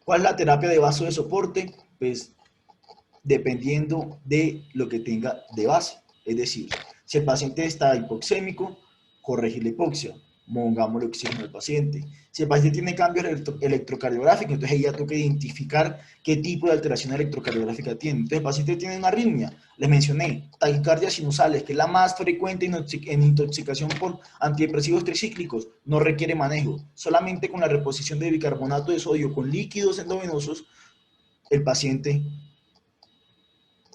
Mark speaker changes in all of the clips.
Speaker 1: ¿Cuál es la terapia de vaso de soporte? Pues dependiendo de lo que tenga de base. Es decir, si el paciente está hipoxémico, corregir la hipoxia, pongámosle oxígeno al paciente. Si el paciente tiene cambios electrocardiográficos, entonces ahí ya toca identificar qué tipo de alteración electrocardiográfica tiene. Entonces el paciente tiene una arritmia, les mencioné, taquicardias sinusales, que es la más frecuente en intoxicación por antidepresivos tricíclicos, no requiere manejo. Solamente con la reposición de bicarbonato de sodio con líquidos endovenosos, el paciente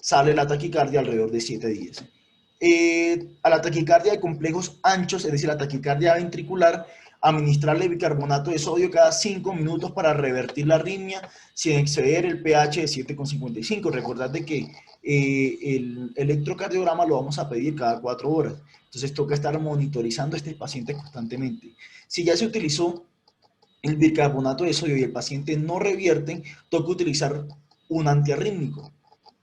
Speaker 1: sale la taquicardia alrededor de 7 días. A la taquicardia de complejos anchos, es decir, la taquicardia ventricular, administrarle bicarbonato de sodio cada 5 minutos para revertir la arritmia sin exceder el pH de 7,55. Recordad de que el electrocardiograma lo vamos a pedir cada 4 horas. Entonces toca estar monitorizando a este paciente constantemente. Si ya se utilizó el bicarbonato de sodio y el paciente no revierte, toca utilizar un antiarrítmico.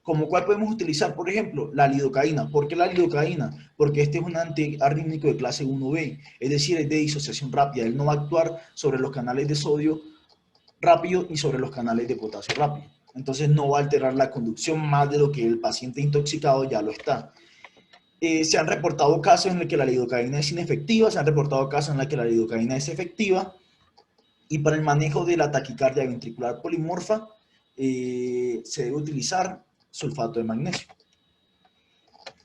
Speaker 1: ¿Como cuál podemos utilizar? Por ejemplo, la lidocaína. ¿Por qué la lidocaína? Porque este es un antiarrítmico de clase 1B, es decir, es de disociación rápida. Él no va a actuar sobre los canales de sodio rápido y sobre los canales de potasio rápido. Entonces no va a alterar la conducción más de lo que el paciente intoxicado ya lo está. Se han reportado casos en los que la lidocaína es inefectiva, se han reportado casos en los que la lidocaína es efectiva, y para el manejo de la taquicardia ventricular polimorfa se debe utilizar sulfato de magnesio.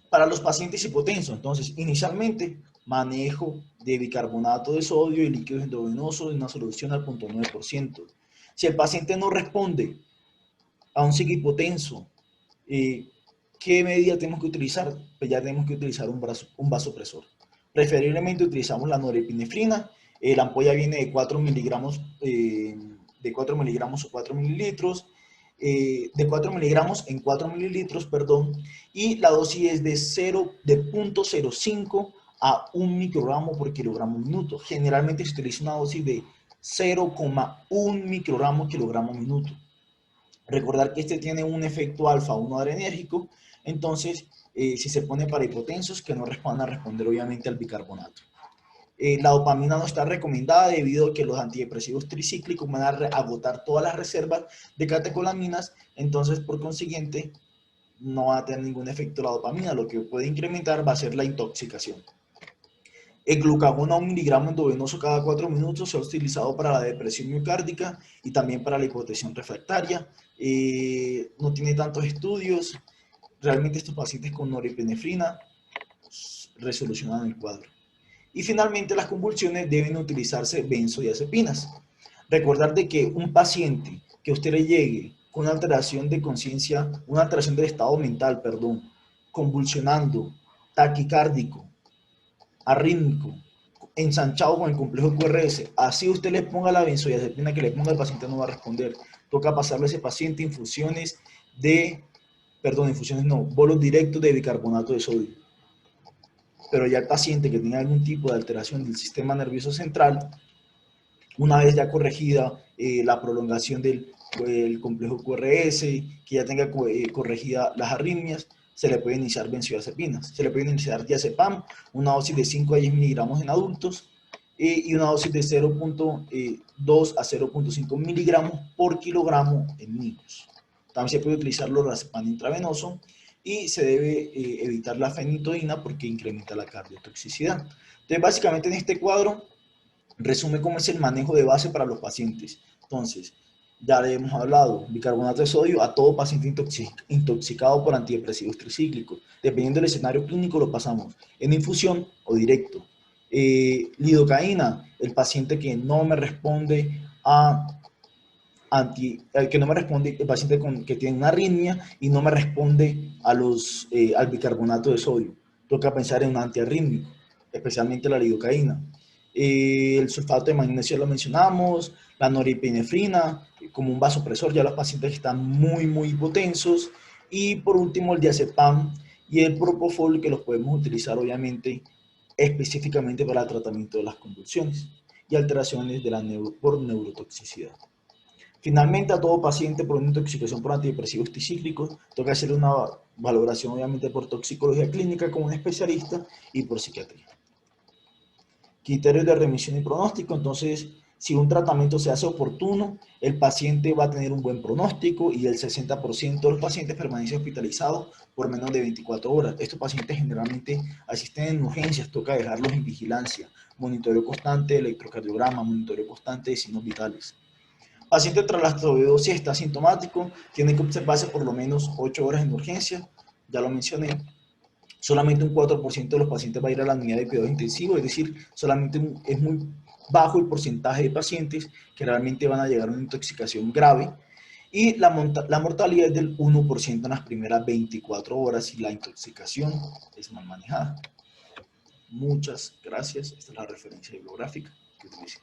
Speaker 1: Para los pacientes hipotensos, entonces, inicialmente, manejo de bicarbonato de sodio y líquidos endovenosos en una solución al 0.9%. Si el paciente no responde, aún sigue hipotenso, ¿qué medida tenemos que utilizar? Pues ya tenemos que utilizar un vasopresor. Preferiblemente utilizamos la norepinefrina. La ampolla viene de 4 miligramos, de 4 miligramos o 4 mililitros, de 4 miligramos en 4 mililitros, perdón, y la dosis es de 0.05 a 1 microgramo por kilogramo minuto. Generalmente se utiliza una dosis de 0,1 microgramo kilogramo minuto. Recordar que este tiene un efecto alfa-1 adrenérgico, entonces si se pone para hipotensos, que no van a responder obviamente al bicarbonato. La dopamina no está recomendada debido a que los antidepresivos tricíclicos van a agotar todas las reservas de catecolaminas, entonces por consiguiente no va a tener ningún efecto la dopamina, lo que puede incrementar va a ser la intoxicación. El glucagón a 1 miligramo endovenoso cada 4 minutos se ha utilizado para la depresión miocárdica y también para la hipotensión refractaria. No tiene tantos estudios. Realmente estos pacientes con norepinefrina resolucionan el cuadro. Y finalmente las convulsiones deben utilizarse benzodiazepinas. Recordar de que un paciente que a usted le llegue con una alteración de conciencia, una alteración del estado mental, perdón, convulsionando, taquicárdico, arrítmico, ensanchado con el complejo QRS, así usted le ponga la benzodiazepina que le ponga, el paciente no va a responder. Toca pasarle a ese paciente infusiones bolos directos de bicarbonato de sodio. Pero ya el paciente que tenga algún tipo de alteración del sistema nervioso central, una vez ya corregida la prolongación del complejo QRS, que ya tenga corregida las arritmias, se le puede iniciar benzodiazepinas. Se le puede iniciar diazepam, una dosis de 5 a 10 miligramos en adultos y una dosis de 0.2 a 0.5 miligramos por kilogramo en niños. También se puede utilizar lorazepam intravenoso y se debe evitar la fenitoína porque incrementa la cardiotoxicidad. Entonces, básicamente en este cuadro resume cómo es el manejo de base para los pacientes. Entonces, ya le hemos hablado, bicarbonato de sodio a todo paciente intoxicado por antidepresivos tricíclicos. Dependiendo del escenario clínico, lo pasamos en infusión o directo. Lidocaína, el paciente que no me responde el paciente que tiene una arritmia y no me responde al bicarbonato de sodio. Toca pensar en un antiarrítmico, especialmente la lidocaína. El sulfato de magnesio lo mencionamos, la norepinefrina como un vasopresor, ya los pacientes que están muy hipotensos, y por último el diazepam y el propofol, que los podemos utilizar obviamente específicamente para el tratamiento de las convulsiones y alteraciones por neurotoxicidad. Finalmente, a todo paciente por una intoxicación por antidepresivos tricíclicos, toca hacer una valoración obviamente por toxicología clínica con un especialista y por psiquiatría. Criterios de remisión y pronóstico, entonces Si un tratamiento se hace oportuno, el paciente va a tener un buen pronóstico y el 60% de los pacientes permanece hospitalizados por menos de 24 horas. Estos pacientes generalmente asisten en urgencias, toca dejarlos en vigilancia, monitoreo constante de electrocardiograma, monitoreo constante de signos vitales. Paciente tras la sobredosis está asintomático, tiene que observarse por lo menos 8 horas en urgencia, ya lo mencioné. Solamente un 4% de los pacientes va a ir a la unidad de cuidados intensivos, es decir, solamente es muy bajo el porcentaje de pacientes que realmente van a llegar a una intoxicación grave. Y la mortalidad es del 1% en las primeras 24 horas si la intoxicación es mal manejada. Muchas gracias. Esta es la referencia bibliográfica que utilicé.